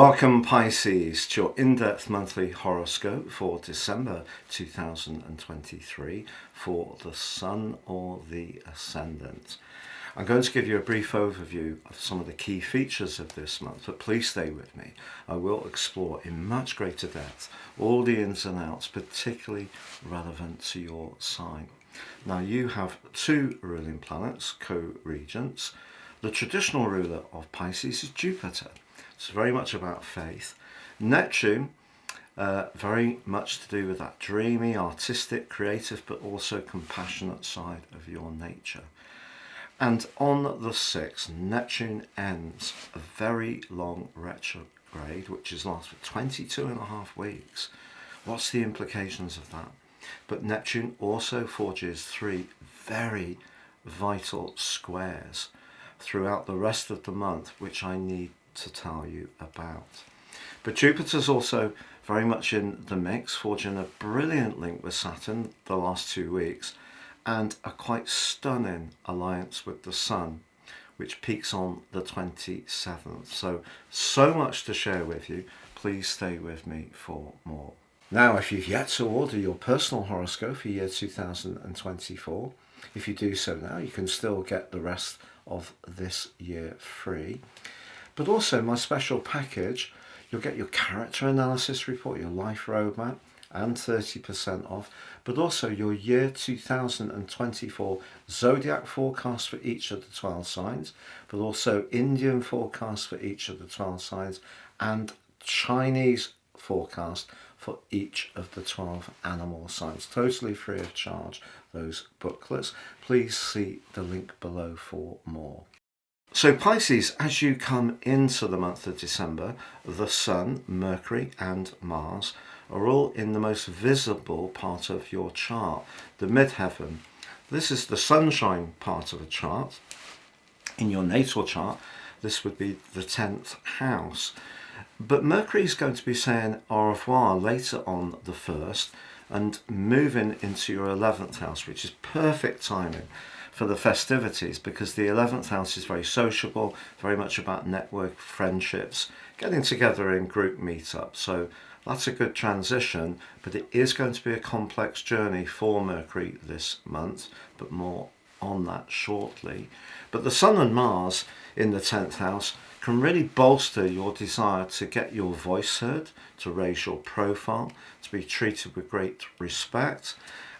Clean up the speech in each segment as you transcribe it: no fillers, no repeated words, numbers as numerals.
Welcome Pisces to your in-depth monthly horoscope for December 2023 for the Sun or the Ascendant. I'm going to give you a brief overview of some of the key features of this month, but please stay with me. I will explore in much greater depth all the ins and outs, particularly relevant to your sign. Now you have two ruling planets, co-regents. The traditional ruler of Pisces is Jupiter. It's very much about faith. Neptune, very much to do with that dreamy, artistic, creative, but also compassionate side of your nature. And on the 6th, Neptune ends a very long retrograde, which is lasts for 22 and a half weeks. What's the implications of that? But Neptune also forges three very vital squares throughout the rest of the month, which I need to tell you about. But Jupiter's also very much in the mix, forging a brilliant link with Saturn the last 2 weeks and a quite stunning alliance with the Sun, which peaks on the 27th. So much to share with you. Please stay with me for more. Now, if you've yet to order your personal horoscope for year 2024, if you do so now, you can still get the rest of this year free. But also my special package, you'll get your character analysis report, your life roadmap, and 30% off, but also your year 2024 zodiac forecast for each of the 12 signs, but also Indian forecast for each of the 12 signs, and Chinese forecast for each of the 12 animal signs. Totally free of charge, those booklets. Please see the link below for more. So Pisces, as you come into the month of December, the Sun, Mercury and Mars are all in the most visible part of your chart, the midheaven. This is the sunshine part of a chart. In your natal chart, this would be the 10th house. But Mercury is going to be saying au revoir later on the 1st and moving into your 11th house, which is perfect timing for the festivities, because the 11th house is very sociable, very much about network, friendships, getting together in group meetups. So that's a good transition, but it is going to be a complex journey for Mercury this month, but more on that shortly. But the Sun and Mars in the 10th house can really bolster your desire to get your voice heard, to raise your profile, to be treated with great respect.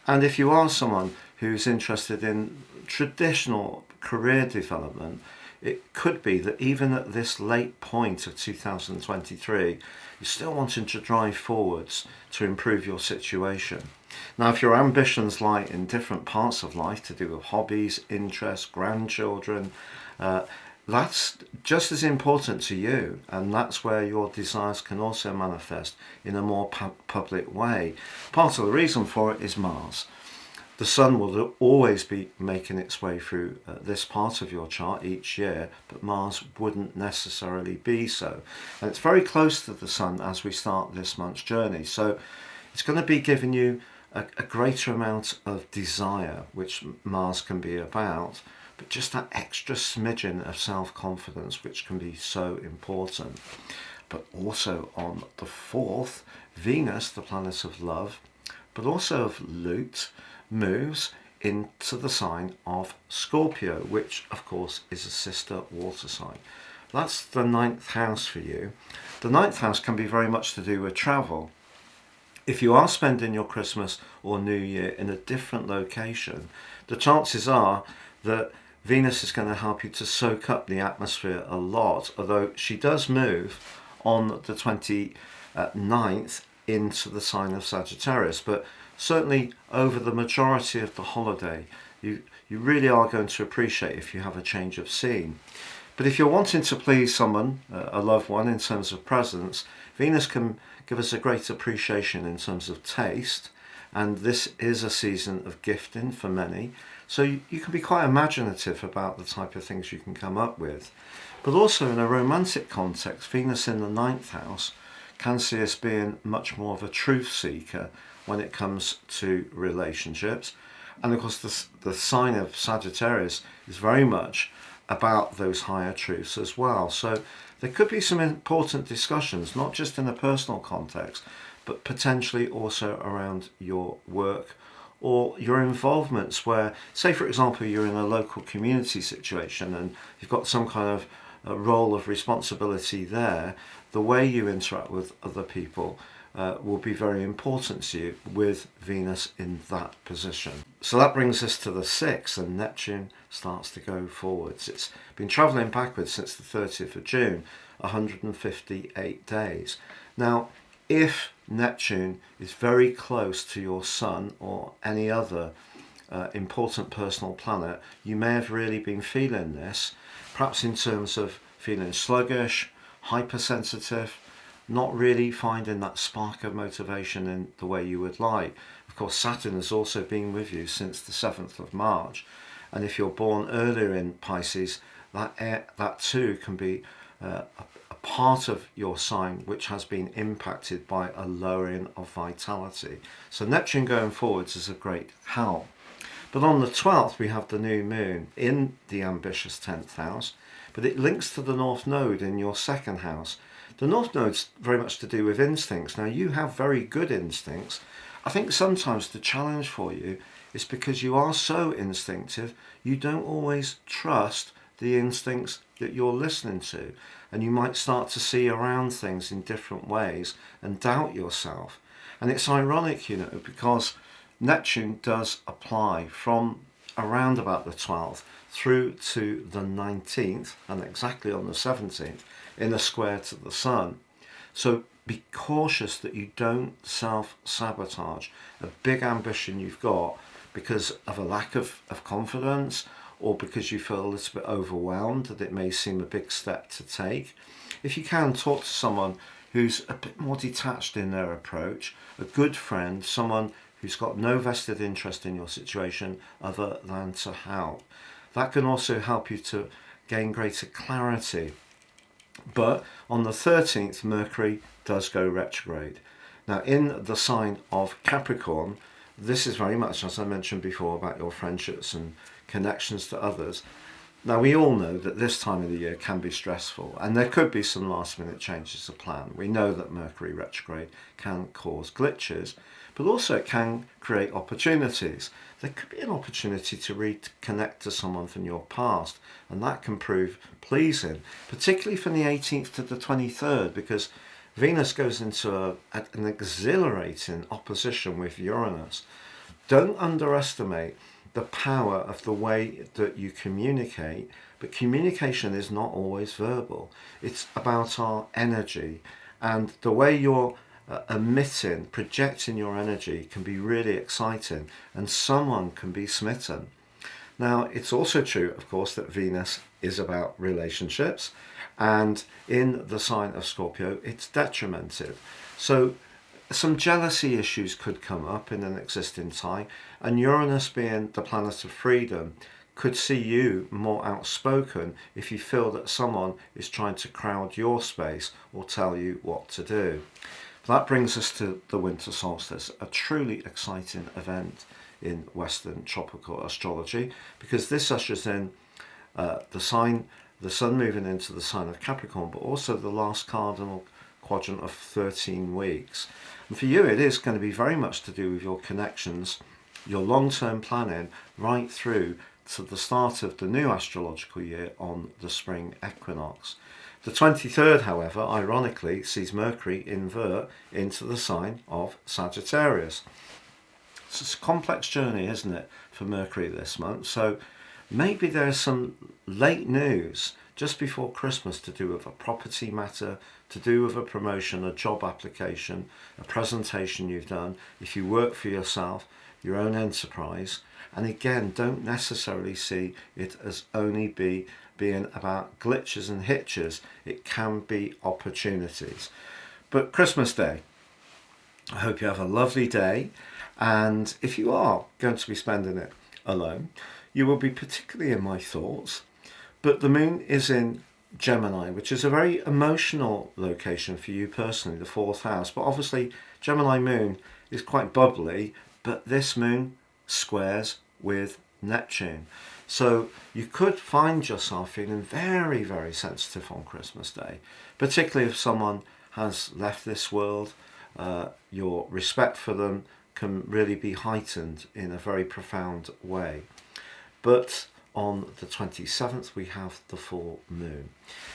And if you are someone who's interested in traditional career development, it could be that even at this late point of 2023, you're still wanting to drive forwards to improve your situation. Now, if your ambitions lie in different parts of life to do with hobbies, interests, grandchildren, that's just as important to you, and that's where your desires can also manifest in a more public way. Part of the reason for it is Mars. The Sun will always be making its way through this part of your chart each year, but Mars wouldn't necessarily be so. And it's very close to the Sun as we start this month's journey. So it's going to be giving you a greater amount of desire, which Mars can be about, but just that extra smidgen of self-confidence, which can be so important. But also on the 4th, Venus, the planet of love, but also of loot, moves into the sign of Scorpio, which of course is a sister water sign. That's the 9th house for you. The 9th house can be very much to do with travel. If you are spending your Christmas or New Year in a different location, the chances are that Venus is going to help you to soak up the atmosphere a lot, although she does move on the 29th into the sign of Sagittarius. But certainly over the majority of the holiday, you really are going to appreciate if you have a change of scene. But if you're wanting to please someone, a loved one, in terms of presents, Venus can give us a great appreciation in terms of taste, and this is a season of gifting for many. So you can be quite imaginative about the type of things you can come up with. But also in a romantic context, Venus in the 9th house can see us being much more of a truth seeker when it comes to relationships. And of course the sign of Sagittarius is very much about those higher truths as well. So There could be some important discussions, not just in a personal context, but potentially also around your work or your involvements where, say for example, you're in a local community situation and you've got some kind of a role of responsibility there. The way you interact with other people will be very important to you with Venus in that position. So that brings us to the 6th, and Neptune starts to go forwards. It's been travelling backwards since the 30th of June, 158 days. Now, if Neptune is very close to your Sun or any other important personal planet, you may have really been feeling this, perhaps in terms of feeling sluggish, hypersensitive, not really finding that spark of motivation in the way you would like. Of course, Saturn has also been with you since the 7th of March, and if you're born earlier in Pisces, that too can be a part of your sign which has been impacted by a lowering of vitality. So Neptune going forwards is a great help. But on the 12th we have the new moon in the ambitious 10th house, but it links to the North Node in your 2nd house. The North Node's very much to do with instincts. Now, you have very good instincts. I think sometimes the challenge for you is because you are so instinctive, you don't always trust the instincts that you're listening to, and you might start to see around things in different ways and doubt yourself. And it's ironic, because Neptune does apply from around about the 12th through to the 19th, and exactly on the 17th, in a square to the Sun. So be cautious that you don't self-sabotage a big ambition you've got because of a lack of confidence, or because you feel a little bit overwhelmed that it may seem a big step to take. If you can, talk to someone who's a bit more detached in their approach, a good friend, someone who's got no vested interest in your situation other than to help. That can also help you to gain greater clarity. But on the 13th, Mercury does go retrograde. Now, in the sign of Capricorn, this is very much, as I mentioned before, about your friendships and connections to others. Now, we all know that this time of the year can be stressful, and there could be some last-minute changes to plan. We know that Mercury retrograde can cause glitches, but also it can create opportunities. There could be an opportunity to reconnect to someone from your past, and that can prove pleasing, particularly from the 18th to the 23rd, because Venus goes into an exhilarating opposition with Uranus. Don't underestimate the power of the way that you communicate, but communication is not always verbal. It's about our energy, and the way you're projecting your energy can be really exciting, and someone can be smitten. Now, it's also true, of course, that Venus is about relationships, and in the sign of Scorpio, it's detrimented. So some jealousy issues could come up in an existing tie, and Uranus, being the planet of freedom, could see you more outspoken if you feel that someone is trying to crowd your space or tell you what to do. That brings us to the winter solstice, a truly exciting event in Western tropical astrology, because this ushers in the Sun moving into the sign of Capricorn, but also the last cardinal quadrant of 13 weeks. And for you, it is going to be very much to do with your connections, your long-term planning, right through to the start of the new astrological year on the spring equinox. The 23rd, however, ironically, sees Mercury invert into the sign of Sagittarius. So it's a complex journey, isn't it, for Mercury this month? So maybe there's some late news just before Christmas to do with a property matter, to do with a promotion, a job application, a presentation you've done, if you work for yourself, your own enterprise. And again, don't necessarily see it as only being about glitches and hitches. It can be opportunities. But Christmas Day, I hope you have a lovely day. And if you are going to be spending it alone, you will be particularly in my thoughts. But the moon is in Gemini, which is a very emotional location for you personally, the 4th house. But obviously, Gemini moon is quite bubbly, but this moon squares with Neptune. So you could find yourself feeling very, very sensitive on Christmas Day, particularly if someone has left this world. Your respect for them can really be heightened in a very profound way. But on the 27th, we have the full moon.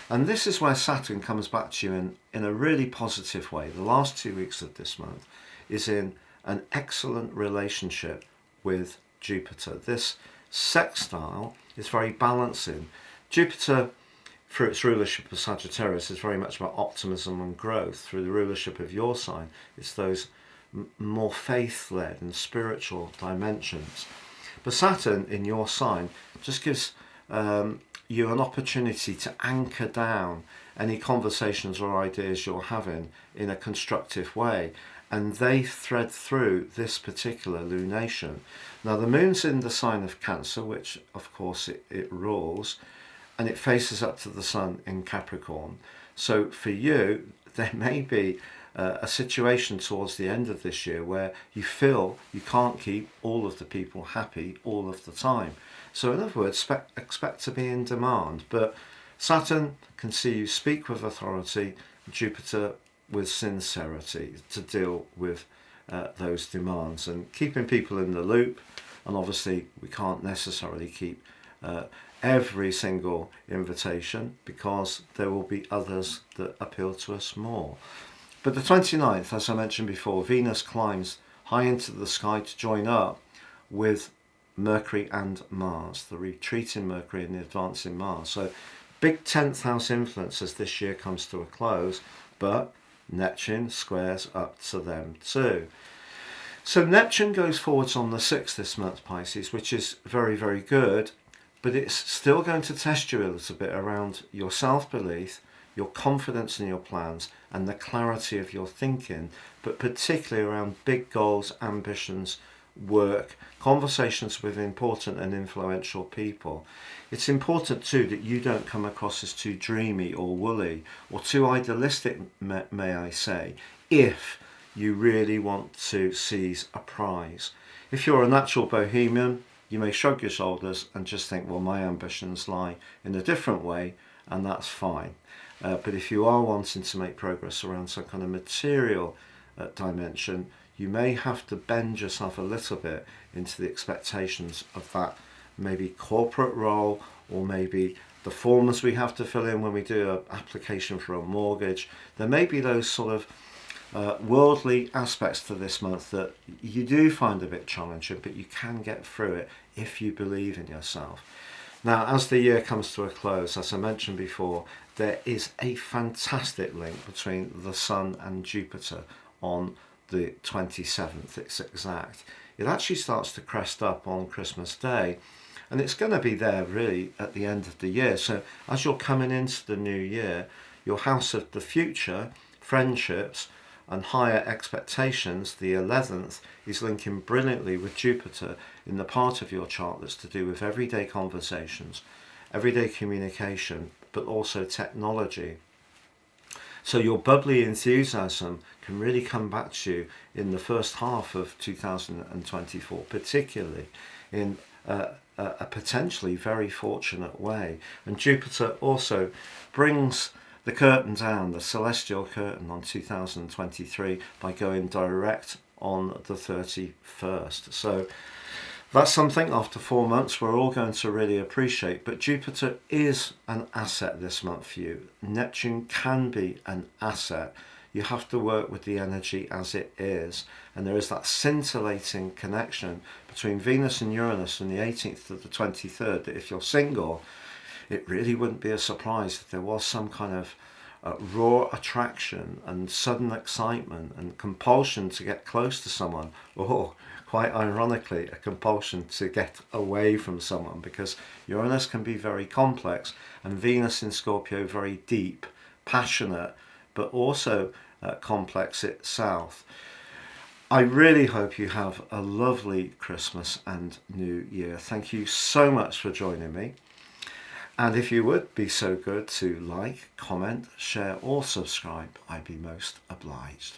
And this is where Saturn comes back to you in a really positive way. The last 2 weeks of this month is in an excellent relationship with Jupiter. This sextile is very balancing. Jupiter, through its rulership of Sagittarius, is very much about optimism and growth. Through the rulership of your sign, it's those more faith-led and spiritual dimensions. But Saturn in your sign just gives you an opportunity to anchor down any conversations or ideas you're having in a constructive way. And they thread through this particular lunation. Now the moon's in the sign of Cancer, which of course it rules, and it faces up to the sun in Capricorn. So for you, there may be a situation towards the end of this year where you feel you can't keep all of the people happy all of the time. So in other words, expect to be in demand. But Saturn can see you speak with authority, Jupiter with sincerity to deal with those demands and keeping people in the loop. And obviously we can't necessarily keep every single invitation because there will be others that appeal to us more. But the 29th, as I mentioned before, Venus climbs high into the sky to join up with Mercury and Mars, the retreating Mercury and the advancing Mars. So big 10th house influence as this year comes to a close, but Neptune squares up to them too. So Neptune goes forwards on the 6th this month, Pisces, which is very, very good, but it's still going to test you a little bit around your self-belief, your confidence in your plans, and the clarity of your thinking, but particularly around big goals, ambitions, work, conversations with important and influential people. It's important too that you don't come across as too dreamy or woolly or too idealistic, may I say, if you really want to seize a prize. If you're a natural bohemian, you may shrug your shoulders and just think, well, my ambitions lie in a different way, and that's fine. But if you are wanting to make progress around some kind of material dimension, you may have to bend yourself a little bit into the expectations of that maybe corporate role, or maybe the forms we have to fill in when we do an application for a mortgage. There may be those sort of worldly aspects to this month that you do find a bit challenging, but you can get through it if you believe in yourself. Now, as the year comes to a close, as I mentioned before, there is a fantastic link between the Sun and Jupiter on the 27th. It's exact. It actually starts to crest up on Christmas Day, and it's going to be there really at the end of the year. So as you're coming into the new year, your house of the future, friendships, and higher expectations, the 11th, is linking brilliantly with Jupiter in the part of your chart that's to do with everyday conversations, everyday communication, but also technology. So your bubbly enthusiasm can really come back to you in the first half of 2024, particularly in a potentially very fortunate way. And Jupiter also brings the curtain down, the celestial curtain on 2023, by going direct on the 31st. So that's something after 4 months we're all going to really appreciate. But Jupiter is an asset this month for you. Neptune can be an asset. You have to work with the energy as it is. And there is that scintillating connection between Venus and Uranus from the 18th to the 23rd, that if you're single, it really wouldn't be a surprise if there was some kind of raw attraction and sudden excitement and compulsion to get close to someone, or quite ironically, a compulsion to get away from someone, because Uranus can be very complex and Venus in Scorpio very deep, passionate, but also complex itself. I really hope you have a lovely Christmas and New Year. Thank you so much for joining me. And if you would be so good to like, comment, share or subscribe, I'd be most obliged.